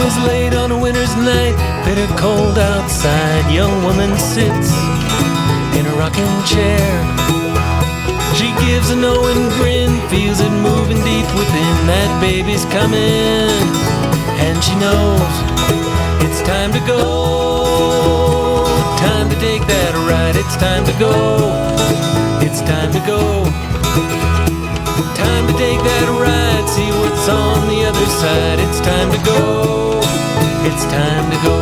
was late on a winter's night, bitter cold outside. Young woman sits in a rocking chair. She gives a knowing grin, feels it moving deep within. That baby's coming, and she knows it's time to go. Time to take that ride. It's time to go. It's time to go. Time to take that ride, see what's on the other side. It's time to go. It's time to go.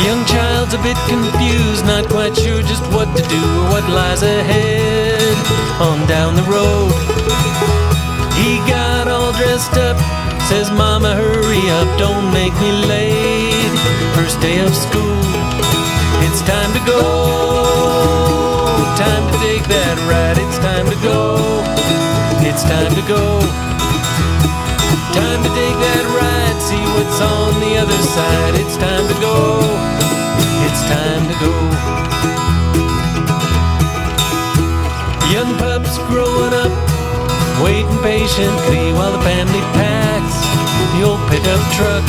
Young child's a bit confused, not quite sure just what to do or what lies ahead on down the road. He got all dressed up, says, "Mama, hurry up, don't make me late. First day of school, it's time to go. Time to take that ride, it's time to go. It's time to go. Time to take that ride, see what's on the other side. It's time to go. It's time to go." Young pups growing up, waiting patiently while the family packs the old pickup truck.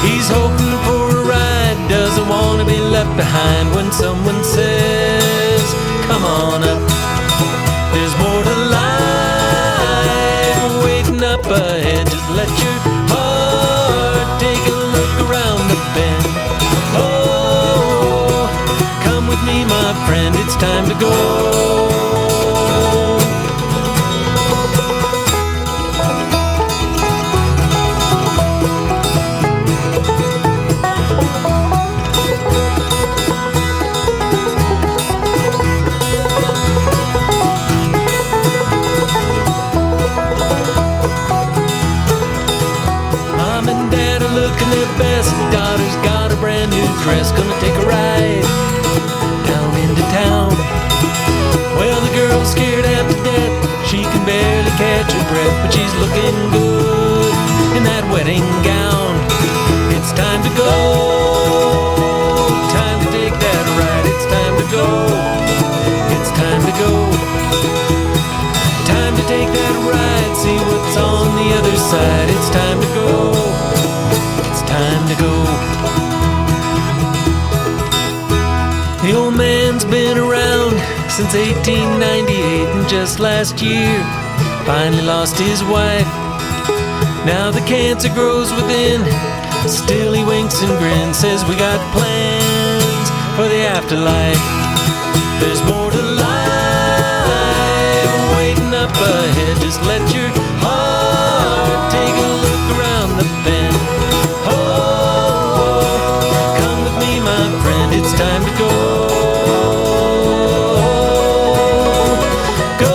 He's hoping for a ride, doesn't want to be left behind when someone says, "Come on up, there's more to life waiting up ahead. Just let your heart take a look around the bend. Oh, come with me, my friend, it's time to go." Daughter's got a brand new dress, gonna take a ride down into town. Well, the girl's scared half to death, she can barely catch her breath, but she's looking good in that wedding gown. It's time to go. Time to take that ride. It's time to go. It's time to go. Time to take that ride, see what's on the other side. It's time to go. Time to go. The old man's been around since 1898, and just last year finally lost his wife. Now the cancer grows within, still he winks and grins, says we got plans for the afterlife. There's more to life waiting up ahead. Just let your heart take a look around the bend. It's time to go. Go.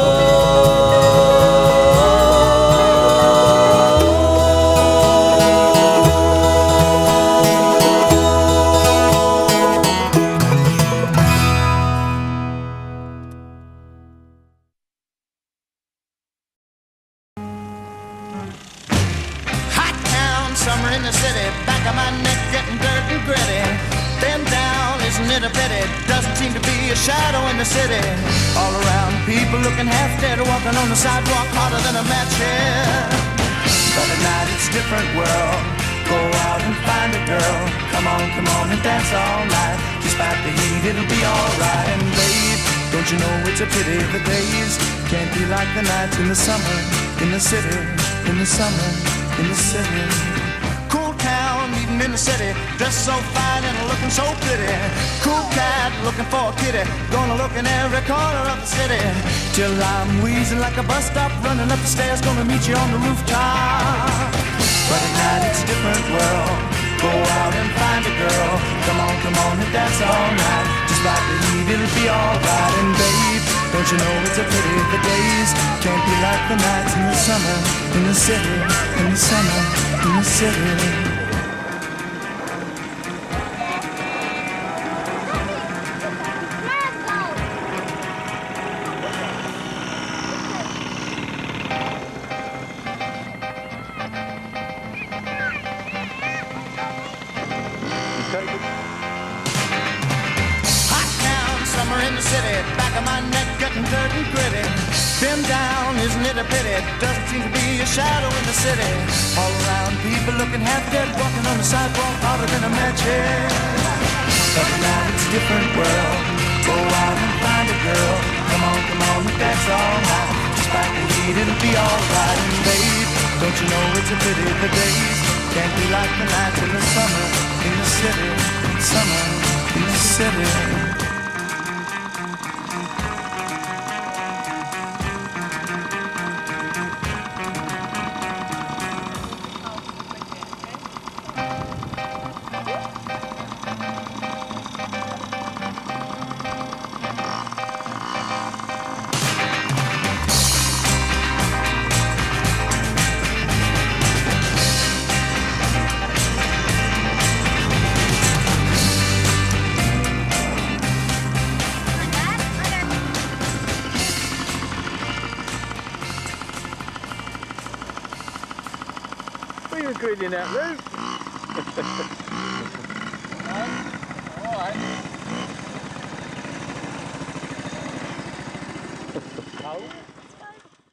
Hot town, summer in the city, back of my neck getting dirt and gritty. Bend down, isn't it a pity? Doesn't seem to be a shadow in the city. All around, people looking half dead, walking on the sidewalk harder than a match here. But at night it's a different world. Go out and find a girl. Come on and dance all night. Despite the heat, it'll be alright. And babe, don't you know it's a pity the days can't be like the nights in the summer, in the city, in the summer, in the city. Cool town, meeting in the city, dressed so fine and looking so pretty. Cool cat, looking for a kitty, gonna look in every corner of the city. Till I'm wheezing like a bus stop, running up the stairs, gonna meet you on the rooftop. But at night it's a different world. Go out and find a girl. Come on and dance all night. Despite the heat, it'll be alright. And babe, don't you know it's a pity the days can't be like the nights in the summer, in the city, in the summer, in the city. Hot town, summer in the city, back of my neck getting dirt and gritty. Then down, isn't it a pity? Doesn't seem to be a shadow in the city. All around, people looking half dead, walking on the sidewalk harder than a match head. But now it's a different world. Go out and find a girl. Come on, that's all right. Just back and eat, it'll be alright. And babe, don't you know it's a pity the days can't be like the nights in the summer in the city. Summer in the city. What are you recording that, Ruth?